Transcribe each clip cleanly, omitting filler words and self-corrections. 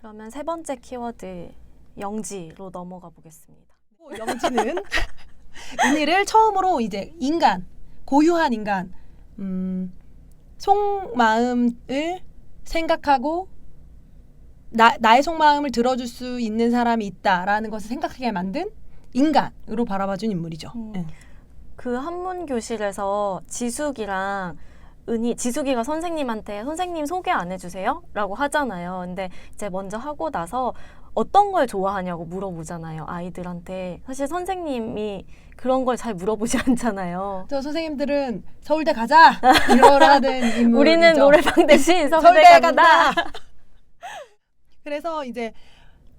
그러면 세 번째 키워드 영지로 넘어가 보겠습니다. 영지는 은희를 처음으로 이제 인간, 고유한 인간, 속마음을 생각하고 나의 속마음을 들어줄 수 있는 사람이 있다라는 것을 생각하게 만든 인간으로 바라봐준 인물이죠. 그 한문 교실에서 지숙이랑 지숙이가 선생님한테 선생님 소개 안 해주세요? 라고 하잖아요. 근데 이제 먼저 하고 나서 어떤 걸 좋아하냐고 물어보잖아요. 아이들한테. 사실 선생님이 그런 걸 잘 물어보지 않잖아요. 또 선생님들은 서울대 가자 이러라는 인물이죠. 우리는 노래방 대신 서울대 간다. 그래서 이제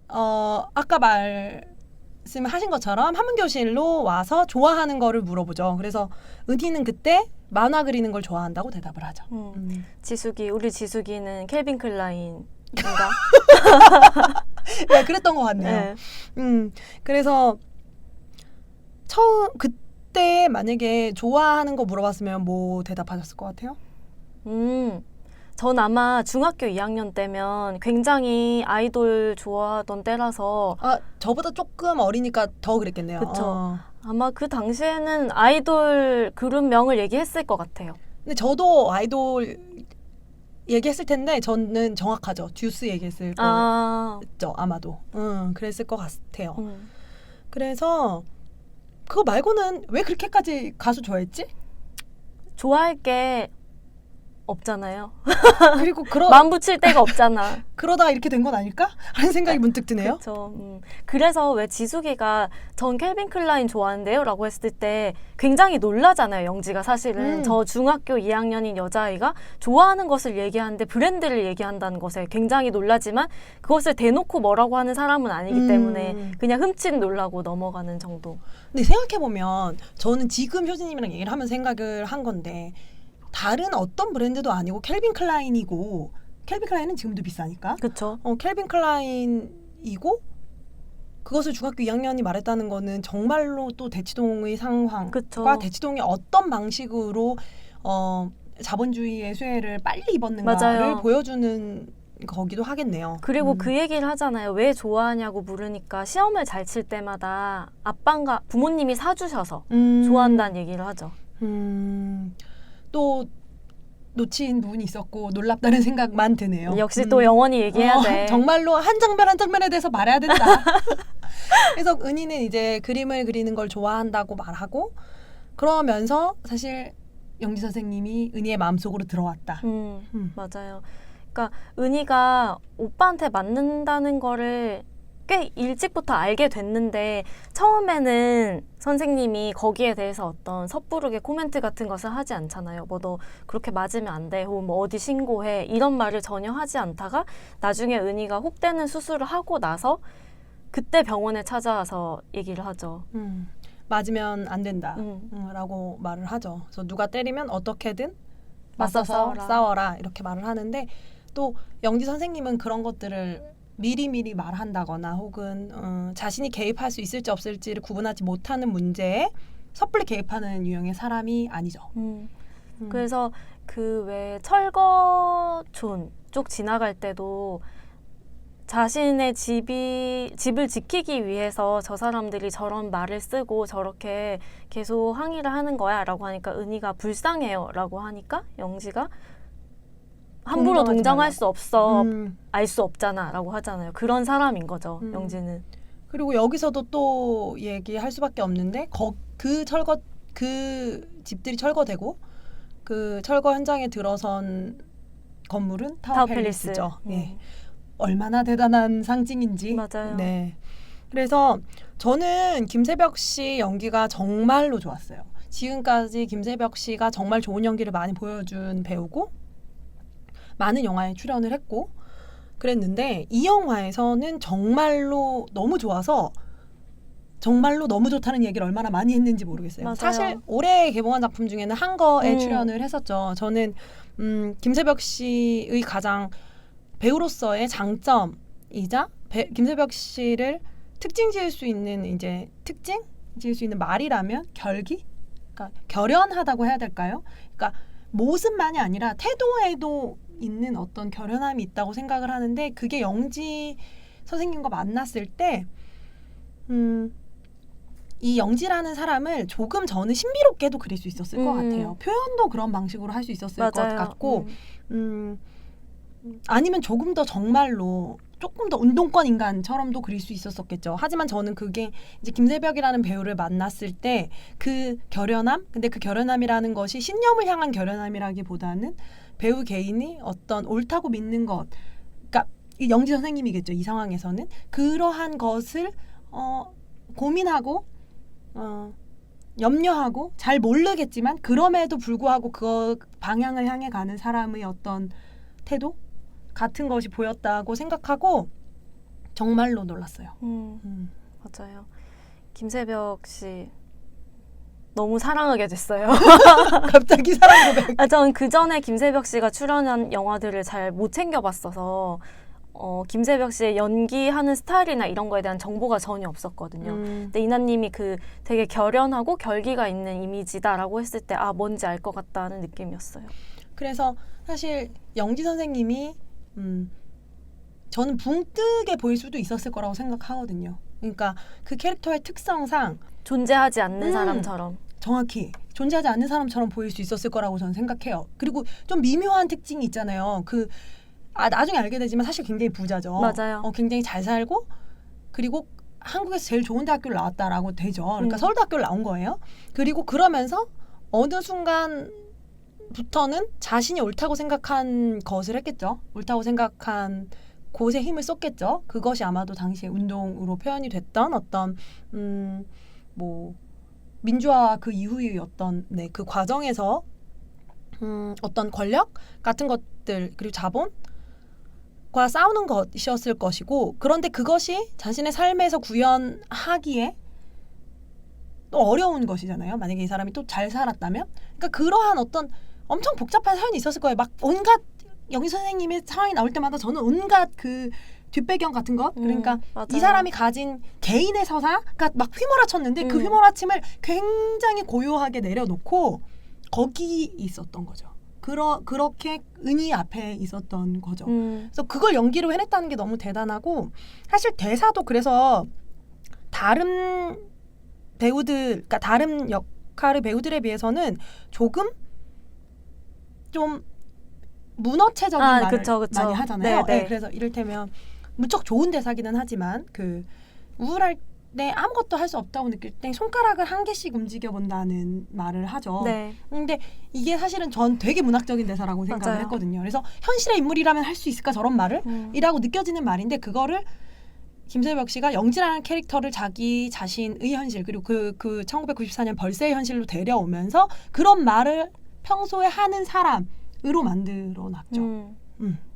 아까 말씀하신 것처럼 한문교실로 와서 좋아하는 거를 물어보죠. 그래서 은희는 그때 만화 그리는 걸 좋아한다고 대답을 하죠. 우리 지숙이는 켈빈 클라인인가? 네, 그랬던 것 같네요. 네. 그래서 그때 만약에 좋아하는 거 물어봤으면 뭐 대답하셨을 것 같아요? 전 아마 중학교 2학년 때면 굉장히 아이돌 좋아하던 때라서 저보다 조금 어리니까 더 그랬겠네요. 그쵸. 아마 그 당시에는 아이돌 그룹명을 얘기했을 것 같아요. 근데 저도 아이돌 얘기했을 텐데 저는 정확하죠. 듀스 얘기했을 거죠. 아마도. 그랬을 것 같아요. 그래서 그거 말고는 왜 그렇게까지 가수 좋아했지? 좋아할 게 없잖아요. 그리고 맘 붙일 데가 없잖아. 그러다가 이렇게 된 건 아닐까? 하는 생각이 문득 드네요. 그렇죠. 그래서 왜 지숙이가 전 켈빈 클라인 좋아하는데요? 라고 했을 때 굉장히 놀라잖아요. 영지가 사실은. 저 중학교 2학년인 여자아이가 좋아하는 것을 얘기하는데 브랜드를 얘기한다는 것에 굉장히 놀라지만 그것을 대놓고 뭐라고 하는 사람은 아니기 때문에 그냥 흠칫 놀라고 넘어가는 정도. 근데 생각해보면 저는 지금 효진님이랑 얘기를 하면서 생각을 한 건데 다른 어떤 브랜드도 아니고 켈빈 클라인이고 켈빈 클라인은 지금도 비싸니까. 그렇죠. 켈빈 클라인이고 그것을 중학교 2학년이 말했다는 거는 정말로 또 대치동의 상황과 그쵸. 대치동이 어떤 방식으로 자본주의의 쇠를 빨리 입었는가를 맞아요. 보여주는 거기도 하겠네요. 그리고 그 얘기를 하잖아요. 왜 좋아하냐고 물으니까 시험을 잘 칠 때마다 아빠가 부모님이 사주셔서 좋아한다는 얘기를 하죠. 또 놓친 부분이 있었고 놀랍다는 생각만 드네요. 역시 또 영원히 얘기해야 돼. 정말로 한 장면 한 장면에 대해서 말해야 된다. 그래서 은희는 이제 그림을 그리는 걸 좋아한다고 말하고 그러면서 사실 영지 선생님이 은희의 마음속으로 들어왔다. 맞아요. 그러니까 은희가 오빠한테 맞는다는 거를 꽤 일찍부터 알게 됐는데 처음에는 선생님이 거기에 대해서 어떤 섣부르게 코멘트 같은 것을 하지 않잖아요. 뭐 너 그렇게 맞으면 안 돼. 혹은 뭐 어디 신고해. 이런 말을 전혀 하지 않다가 나중에 은희가 혹되는 수술을 하고 나서 그때 병원에 찾아와서 얘기를 하죠. 맞으면 안 된다 라고 말을 하죠. 그래서 누가 때리면 어떻게든 맞서서 싸워라 이렇게 말을 하는데 또 영지 선생님은 그런 것들을 미리미리 말한다거나 혹은 자신이 개입할 수 있을지 없을지를 구분하지 못하는 문제에 섣불리 개입하는 유형의 사람이 아니죠. 그래서 그 왜 철거촌 쪽 지나갈 때도 자신의 집을 지키기 위해서 저 사람들이 저런 말을 쓰고 저렇게 계속 항의를 하는 거야 라고 하니까 은희가 불쌍해요 라고 하니까 영지가 함부로 동정할 수 없어. 알 수 없잖아 라고 하잖아요. 그런 사람인 거죠. 영지는. 그리고 여기서도 또 얘기할 수밖에 없는데 그 집들이 철거되고 그 철거 현장에 들어선 건물은 타워팰리스죠. 네. 얼마나 대단한 상징인지. 맞아요. 네. 그래서 저는 김세벽 씨 연기가 정말로 좋았어요. 지금까지 김세벽 씨가 정말 좋은 연기를 많이 보여준 배우고 많은 영화에 출연을 했고 그랬는데 이 영화에서는 정말로 너무 좋아서 정말로 너무 좋다는 얘기를 얼마나 많이 했는지 모르겠어요. 맞아요. 사실 올해 개봉한 작품 중에는 한거에 출연을 했었죠. 저는 김세벽 씨의 가장 배우로서의 장점이자 김세벽 씨를 특징 지을 수 있는 말이라면 결기? 그러니까 결연하다고 해야 될까요? 그러니까 모습만이 아니라 태도에도 있는 어떤 결연함이 있다고 생각을 하는데 그게 영지 선생님과 만났을 때 이 영지라는 사람을 조금 저는 신비롭게도 그릴 수 있었을 것 같아요. 표현도 그런 방식으로 할 수 있었을 맞아요. 것 같고 아니면 조금 더 정말로 조금 더 운동권 인간처럼도 그릴 수 있었겠죠. 하지만 저는 그게 이제 김새벽이라는 배우를 만났을 때 그 결연함, 근데 그 결연함이라는 것이 신념을 향한 결연함이라기보다는 배우 개인이 어떤 옳다고 믿는 것, 그러니까 이 영지 선생님이겠죠. 이 상황에서는 그러한 것을 고민하고 염려하고 잘 모르겠지만 그럼에도 불구하고 그 방향을 향해 가는 사람의 어떤 태도 같은 것이 보였다고 생각하고 정말로 놀랐어요. 맞아요. 김새벽 씨 너무 사랑하게 됐어요. 갑자기 사랑 고백. 전 그 전에 김새벽 씨가 출연한 영화들을 잘 못 챙겨봤어서 김새벽 씨의 연기하는 스타일이나 이런 거에 대한 정보가 전혀 없었거든요. 근데 이나님이 그 되게 결연하고 결기가 있는 이미지다라고 했을 때 뭔지 알 것 같다는 느낌이었어요. 그래서 사실 영지 선생님이 저는 붕 뜨게 보일 수도 있었을 거라고 생각하거든요. 그러니까 그 캐릭터의 특성상 존재하지 않는 사람처럼 정확히 존재하지 않는 사람처럼 보일 수 있었을 거라고 저는 생각해요. 그리고 좀 미묘한 특징이 있잖아요. 나중에 알게 되지만 사실 굉장히 부자죠. 맞아요. 굉장히 잘 살고 그리고 한국에서 제일 좋은 대학교를 나왔다라고 되죠. 그러니까 서울대학교를 나온 거예요. 그리고 그러면서 어느 순간부터는 자신이 옳다고 생각한 것을 했겠죠. 옳다고 생각한 곳에 힘을 쏟겠죠. 그것이 아마도 당시에 운동으로 표현이 됐던 어떤 민주화와 그 이후의 어떤 그 과정에서 어떤 권력 같은 것들 그리고 자본과 싸우는 것이었을 것이고 그런데 그것이 자신의 삶에서 구현하기에 또 어려운 것이잖아요. 만약에 이 사람이 또 잘 살았다면 그러니까 그러한 어떤 엄청 복잡한 사연이 있었을 거예요. 막 온갖 영희 선생님의 상황이 나올 때마다 저는 온갖 그 뒷배경 같은 것 그러니까 맞아요. 이 사람이 가진 개인의 서사가 막 휘몰아쳤는데 그 휘몰아침을 굉장히 고요하게 내려놓고 거기 있었던 거죠. 그렇게 은희 앞에 있었던 거죠. 그래서 그걸 연기로 해냈다는 게 너무 대단하고 사실 대사도 그래서 다른 배우들 그러니까 다른 역할의 배우들에 비해서는 조금 좀 문어체적인 말을 그쵸. 많이 하잖아요. 네. 그래서 이를테면 무척 좋은 대사기는 하지만 그 우울할 때 아무것도 할 수 없다고 느낄 때 손가락을 한 개씩 움직여 본다는 말을 하죠. 네. 근데 이게 사실은 전 되게 문학적인 대사라고 생각을 맞아요. 했거든요. 그래서 현실의 인물이라면 할 수 있을까 저런 말을? 이라고 느껴지는 말인데 그거를 김새벽 씨가 영지라는 캐릭터를 자기 자신의 현실 그리고 그 1994년 벌새의 현실로 데려오면서 그런 말을 평소에 하는 사람으로 만들어놨죠.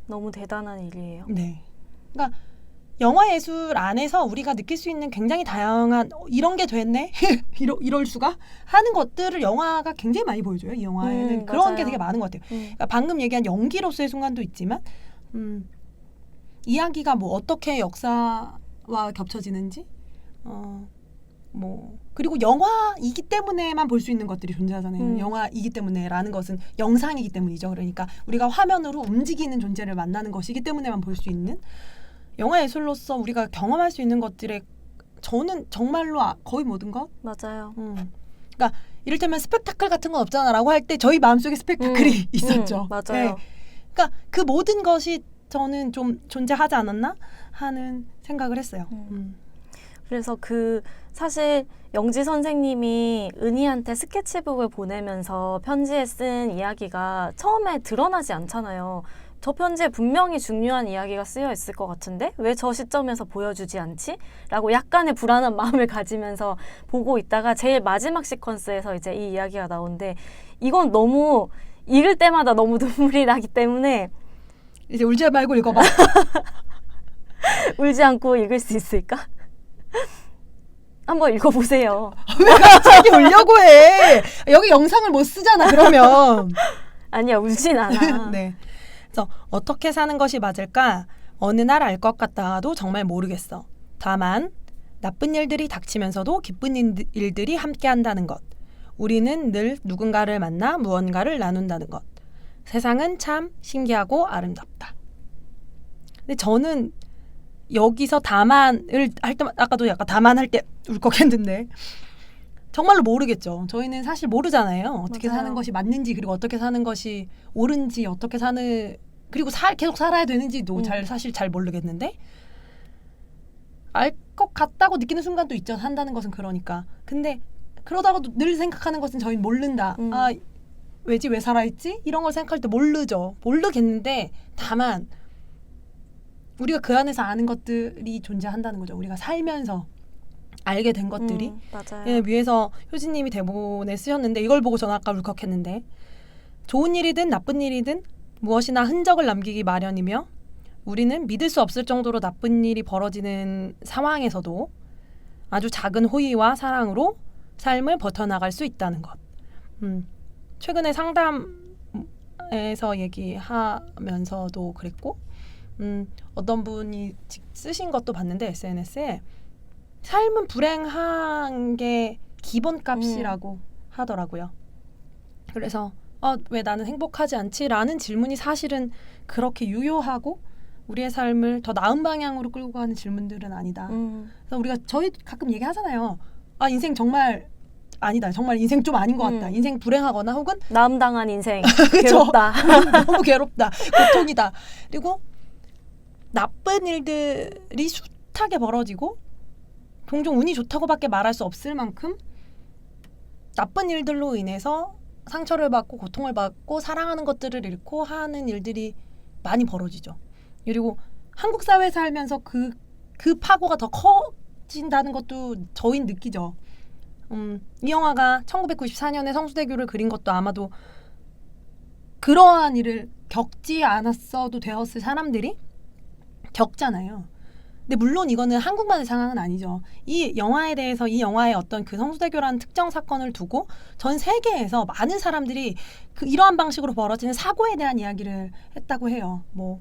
너무 대단한 일이에요. 네. 그러니까 영화 예술 안에서 우리가 느낄 수 있는 굉장히 다양한 이런 게 됐네? 이럴 수가? 하는 것들을 영화가 굉장히 많이 보여줘요. 이 영화에는 그런 맞아요. 게 되게 많은 것 같아요. 그러니까 방금 얘기한 연기로서의 순간도 있지만 이야기가 어떻게 역사와 겹쳐지는지 그리고 영화이기 때문에만 볼 수 있는 것들이 존재하잖아요. 영화이기 때문에라는 것은 영상이기 때문이죠. 그러니까 우리가 화면으로 움직이는 존재를 만나는 것이기 때문에만 볼 수 있는 영화 예술로서 우리가 경험할 수 있는 것들의 저는 정말로 거의 모든 것? 맞아요. 그러니까 이를테면 스펙타클 같은 건 없잖아라고 할 때 저희 마음속에 스펙타클이 있었죠. 맞아요. 네. 그러니까 그 모든 것이 저는 좀 존재하지 않았나 하는 생각을 했어요. 그래서 사실 영지 선생님이 은희한테 스케치북을 보내면서 편지에 쓴 이야기가 처음에 드러나지 않잖아요. 저 편지에 분명히 중요한 이야기가 쓰여 있을 것 같은데 왜 저 시점에서 보여주지 않지? 라고 약간의 불안한 마음을 가지면서 보고 있다가 제일 마지막 시퀀스에서 이제 이 이야기가 나오는데 이건 너무 읽을 때마다 너무 눈물이 나기 때문에 이제 울지 말고 읽어봐. 울지 않고 읽을 수 있을까? 한번 읽어보세요. 왜 갑자기 울려고 해? 여기 영상을 못 쓰잖아 그러면. 아니야 울진 않아. 네. 그래서 어떻게 사는 것이 맞을까? 어느 날 알 것 같다가도 정말 모르겠어. 다만 나쁜 일들이 닥치면서도 기쁜 일들이 함께한다는 것. 우리는 늘 누군가를 만나 무언가를 나눈다는 것. 세상은 참 신기하고 아름답다. 근데 저는 여기서 다만을 할 때, 아까도 약간 다만할 때 울컥했는데 정말로 모르겠죠. 저희는 사실 모르잖아요. 어떻게 맞아요. 사는 것이 맞는지, 그리고 어떻게 사는 것이 옳은지, 어떻게 사는, 그리고 계속 살아야 되는지도 사실 잘 모르겠는데 알 것 같다고 느끼는 순간도 있죠. 산다는 것은 그러니까. 근데 그러다가도 늘 생각하는 것은 저희는 모른다. 아, 왜지? 왜 살아있지? 이런 걸 생각할 때 모르겠는데 다만 우리가 그 안에서 아는 것들이 존재한다는 거죠. 우리가 살면서 알게 된 것들이. 맞아요. 예, 위에서 효진님이 대본에 쓰셨는데 이걸 보고 저는 아까 울컥했는데 좋은 일이든 나쁜 일이든 무엇이나 흔적을 남기기 마련이며 우리는 믿을 수 없을 정도로 나쁜 일이 벌어지는 상황에서도 아주 작은 호의와 사랑으로 삶을 버텨나갈 수 있다는 것. 최근에 상담에서 얘기하면서도 그랬고 어떤 분이 쓰신 것도 봤는데 SNS에 삶은 불행한 게 기본값이라고 하더라고요. 그래서 왜 나는 행복하지 않지? 라는 질문이 사실은 그렇게 유효하고 우리의 삶을 더 나은 방향으로 끌고 가는 질문들은 아니다. 그래서 저희 가끔 얘기하잖아요. 인생 정말 아니다. 정말 인생 좀 아닌 것 같다. 인생 불행하거나 혹은 나음당한 인생. 그쵸? 괴롭다. 너무 괴롭다. 고통이다. 그리고 나쁜 일들이 숱하게 벌어지고 종종 운이 좋다고밖에 말할 수 없을 만큼 나쁜 일들로 인해서 상처를 받고 고통을 받고 사랑하는 것들을 잃고 하는 일들이 많이 벌어지죠. 그리고 한국 사회에 살면서 그 파고가 더 커진다는 것도 저희는 느끼죠. 이 영화가 1994년에 성수대교를 그린 것도 아마도 그러한 일을 겪지 않았어도 되었을 사람들이 겪잖아요. 근데 물론 이거는 한국만의 상황은 아니죠. 이 영화에 대해서 이 영화의 어떤 그 성수대교라는 특정 사건을 두고 전 세계에서 많은 사람들이 이러한 방식으로 벌어지는 사고에 대한 이야기를 했다고 해요. 뭐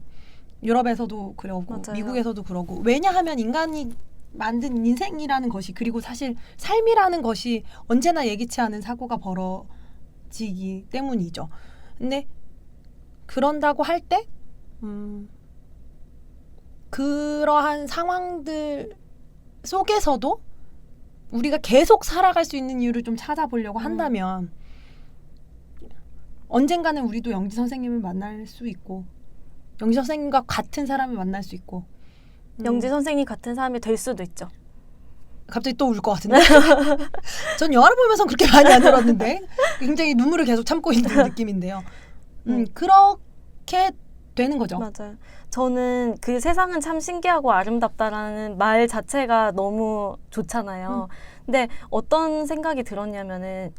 유럽에서도 그러고 맞아요. 미국에서도 그러고 왜냐하면 인간이 만든 인생이라는 것이 그리고 사실 삶이라는 것이 언제나 예기치 않은 사고가 벌어지기 때문이죠. 근데 그런다고 할 때 그러한 상황들 속에서도 우리가 계속 살아갈 수 있는 이유를 좀 찾아보려고 한다면 언젠가는 우리도 영지 선생님을 만날 수 있고 영지 선생님과 같은 사람을 만날 수 있고 영지 선생님 같은 사람이 될 수도 있죠. 갑자기 또 울 것 같은데? 전 영화를 보면서 그렇게 많이 안 울었는데 굉장히 눈물을 계속 참고 있는 느낌인데요. 그렇게 되는 거죠. 맞아요. 저는 그 세상은 참 신기하고 아름답다라는 말 자체가 너무 좋잖아요. 근데 어떤 생각이 들었냐면은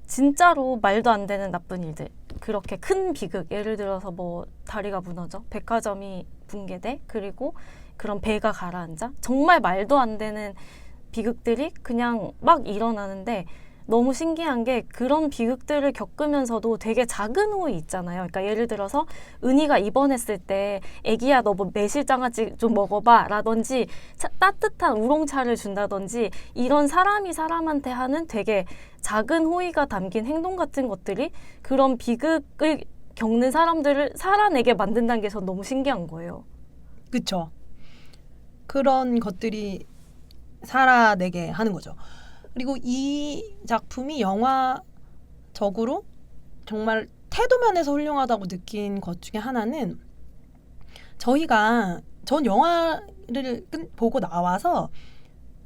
진짜로 말도 안 되는 나쁜 일들, 그렇게 큰 비극, 예를 들어서 뭐 다리가 무너져, 백화점이 붕괴돼, 그리고 그런 배가 가라앉아, 정말 말도 안 되는 비극들이 그냥 막 일어나는데 너무 신기한 게 그런 비극들을 겪으면서도 되게 작은 호의 있잖아요. 그러니까 예를 들어서 은희가 입원했을 때 애기야 너 뭐 매실장아찌 좀 먹어봐 라든지 따뜻한 우롱차를 준다든지 이런 사람이 사람한테 하는 되게 작은 호의가 담긴 행동 같은 것들이 그런 비극을 겪는 사람들을 살아내게 만든다는 게 전 너무 신기한 거예요. 그렇죠. 그런 것들이 살아내게 하는 거죠. 그리고 이 작품이 영화적으로 정말 태도면에서 훌륭하다고 느낀 것 중에 하나는 전 영화를 보고 나와서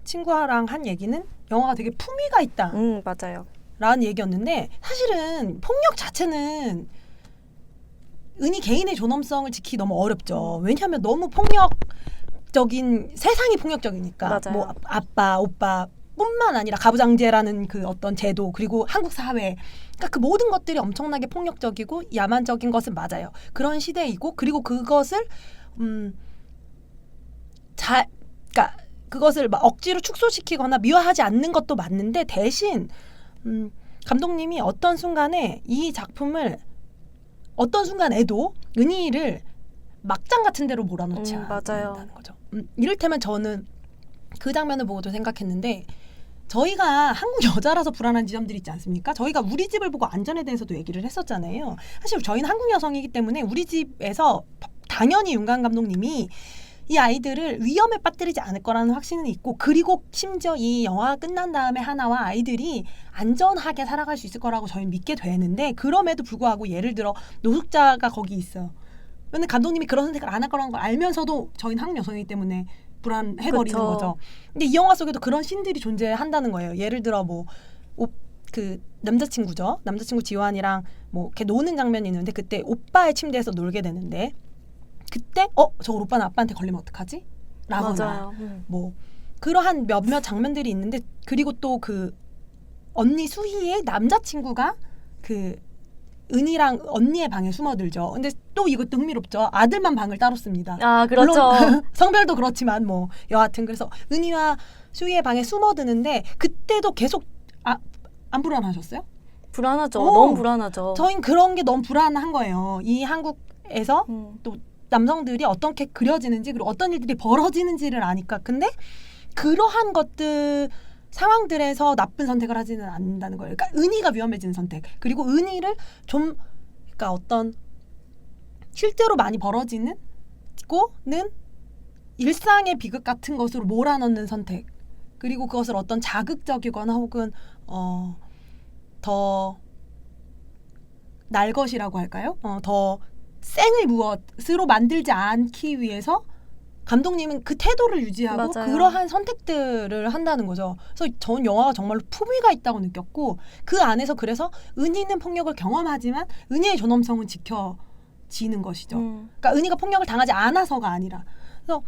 친구랑 한 얘기는 영화가 되게 품위가 있다 맞아요. 라는 얘기였는데 사실은 폭력 자체는 은희 개인의 존엄성을 지키기 너무 어렵죠. 왜냐하면 너무 폭력적인 세상이 폭력적이니까 맞아요. 뭐 아빠, 오빠 뿐만 아니라 가부장제라는 그 어떤 제도 그리고 한국 사회 그러니까 그 모든 것들이 엄청나게 폭력적이고 야만적인 것은 맞아요. 그런 시대이고 그리고 그것을 그러니까 그것을 막 억지로 축소시키거나 미화하지 않는 것도 맞는데 대신 감독님이 어떤 순간에 이 작품을 어떤 순간에도 은희를 막장 같은 데로 몰아넣지 맞아요. 않는다는 거죠. 이를테면 저는 그 장면을 보고도 생각했는데 저희가 한국 여자라서 불안한 지점들이 있지 않습니까? 저희가 우리 집을 보고 안전에 대해서도 얘기를 했었잖아요. 사실 저희는 한국 여성이기 때문에 우리 집에서 당연히 윤관 감독님이 이 아이들을 위험에 빠뜨리지 않을 거라는 확신은 있고, 그리고 심지어 이 영화가 끝난 다음에 하나와 아이들이 안전하게 살아갈 수 있을 거라고 저희는 믿게 되는데, 그럼에도 불구하고 예를 들어 노숙자가 거기 있어요. 근데 감독님이 그런 선택을 안 할 거라는 걸 알면서도 저희는 한국 여성이기 때문에 불안해버리는 그쵸. 거죠. 근데 이 영화 속에도 그런 씬들이 존재한다는 거예요. 예를 들어 그 남자친구죠. 남자친구 지환이랑 뭐 이렇게 노는 장면이 있는데, 그때 오빠의 침대에서 놀게 되는데, 그때 저 오빠는 아빠한테 걸리면 어떡하지? 라거나 맞아요. 뭐 그러한 몇몇 장면들이 있는데, 그리고 또 그 언니 수희의 남자친구가 그 은희랑 언니의 방에 숨어들죠. 근데 또 이것도 흥미롭죠. 아들만 방을 따로 씁니다. 아, 그렇죠. 물론 성별도 그렇지만 뭐 여하튼 그래서 은희와 수희의 방에 숨어드는데, 그때도 계속 안 불안하셨어요? 불안하죠. 너무 불안하죠. 저희는 그런 게 너무 불안한 거예요. 이 한국에서 또 남성들이 어떻게 그려지는지, 그리고 어떤 일들이 벌어지는지를 아니까. 근데 그러한 것들 상황들에서 나쁜 선택을 하지는 않는다는 거예요. 그러니까 은희가 위험해지는 선택, 그리고 은희를 좀 그러니까 어떤 실제로 많이 벌어지는 거는 일상의 비극 같은 것으로 몰아넣는 선택, 그리고 그것을 어떤 자극적이거나 혹은 더 날것이라고 할까요? 더 생의 무엇으로 만들지 않기 위해서 감독님은 그 태도를 유지하고 맞아요. 그러한 선택들을 한다는 거죠. 그래서 전 영화가 정말로 품위가 있다고 느꼈고, 그 안에서 그래서 은희는 폭력을 경험하지만 은희의 존엄성은 지켜지는 것이죠. 그러니까 은희가 폭력을 당하지 않아서가 아니라. 그래서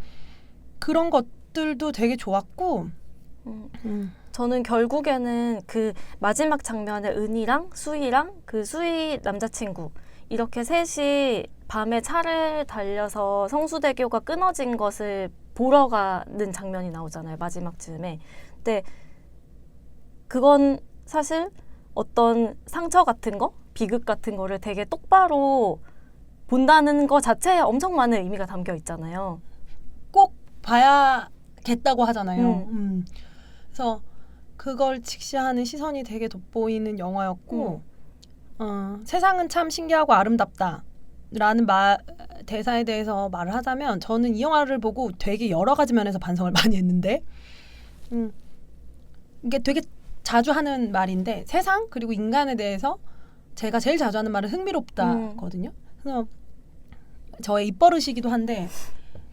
그런 것들도 되게 좋았고, 저는 결국에는 그 마지막 장면에 은희랑 수희랑 그 수희 남자친구 이렇게 셋이 밤에 차를 달려서 성수대교가 끊어진 것을 보러 가는 장면이 나오잖아요. 마지막 즈음에. 근데 그건 사실 어떤 상처 같은 거, 비극 같은 거를 되게 똑바로 본다는 거 자체에 엄청 많은 의미가 담겨 있잖아요. 꼭 봐야겠다고 하잖아요. 그래서 그걸 직시하는 시선이 되게 돋보이는 영화였고, 세상은 참 신기하고 아름답다 라는 대사에 대해서 말을 하자면, 저는 이 영화를 보고 되게 여러 가지 면에서 반성을 많이 했는데, 이게 되게 자주 하는 말인데, 세상 그리고 인간에 대해서 제가 제일 자주 하는 말은 흥미롭다거든요. 그래서 저의 입버릇이기도 한데,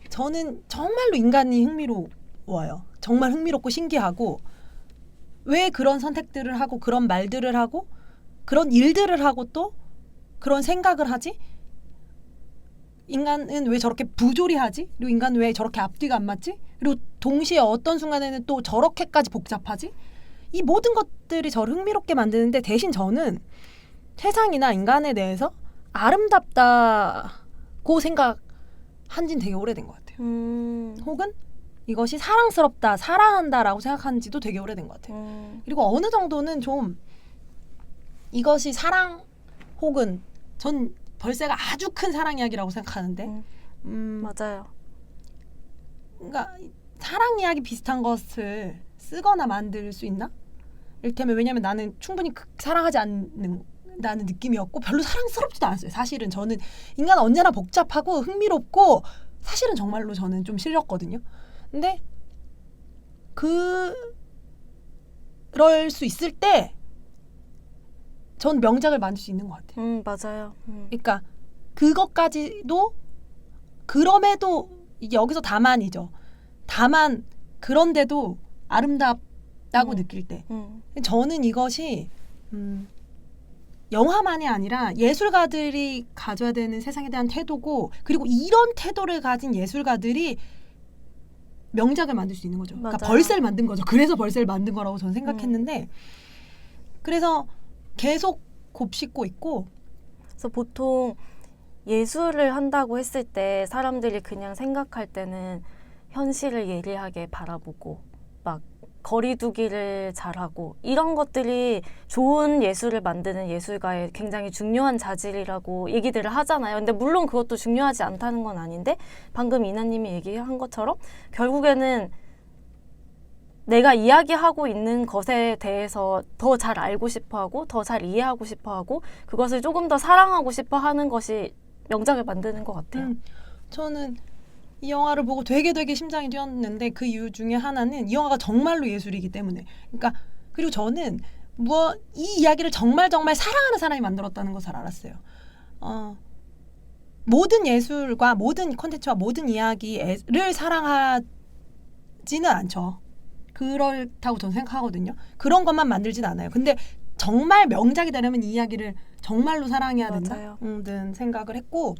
저는 정말로 인간이 흥미로워요. 정말 흥미롭고 신기하고, 왜 그런 선택들을 하고 그런 말들을 하고 그런 일들을 하고 또 그런 생각을 하지? 인간은 왜 저렇게 부조리하지? 그리고 인간은 왜 저렇게 앞뒤가 안 맞지? 그리고 동시에 어떤 순간에는 또 저렇게까지 복잡하지? 이 모든 것들이 저를 흥미롭게 만드는데, 대신 저는 세상이나 인간에 대해서 아름답다고 생각한 지는 되게 오래된 것 같아요. 혹은 이것이 사랑스럽다, 사랑한다라고 생각한 지도 되게 오래된 것 같아요. 그리고 어느 정도는 좀 이것이 사랑 혹은 전 벌새가 아주 큰 사랑 이야기라고 생각하는데, 맞아요. 그러니까 사랑 이야기 비슷한 것을 쓰거나 만들 수 있나? 이를테면, 왜냐면 나는 충분히 사랑하지 않는다는 느낌이었고 별로 사랑스럽지도 않았어요. 사실은 저는 인간은 언제나 복잡하고 흥미롭고 사실은 정말로 저는 좀 싫었거든요. 근데 그럴 수 있을 때 전 명작을 만들 수 있는 것 같아요. 맞아요. 그러니까 그것까지도, 그럼에도 이게 여기서 다만이죠. 다만 그런데도 아름답다고 느낄 때, 저는 이것이 영화만이 아니라 예술가들이 가져야 되는 세상에 대한 태도고, 그리고 이런 태도를 가진 예술가들이 명작을 만들 수 있는 거죠. 그러니까 벌새를 만든 거죠. 그래서 벌새를 만든 거라고 저는 생각했는데, 그래서 계속 곱씹고 있고. 그래서 보통 예술을 한다고 했을 때 사람들이 그냥 생각할 때는 현실을 예리하게 바라보고 막 거리두기를 잘하고 이런 것들이 좋은 예술을 만드는 예술가의 굉장히 중요한 자질이라고 얘기들을 하잖아요. 근데 물론 그것도 중요하지 않다는 건 아닌데, 방금 이나님이 얘기한 것처럼 결국에는 내가 이야기하고 있는 것에 대해서 더 잘 알고 싶어하고 더 잘 이해하고 싶어하고 그것을 조금 더 사랑하고 싶어하는 것이 명작을 만드는 것 같아요. 저는 이 영화를 보고 되게 심장이 뛰었는데 그 이유 중에 하나는 이 영화가 정말로 예술이기 때문에. 그러니까 그리고 저는 이 이야기를 정말 사랑하는 사람이 만들었다는 걸 잘 알았어요. 모든 예술과 모든 콘텐츠와 모든 이야기를 사랑하지는 않죠. 그렇다고 저는 생각하거든요. 그런 것만 만들진 않아요. 근데 정말 명작이 되려면 이 이야기를 정말로 사랑해야 맞아요. 된다는 생각을 했고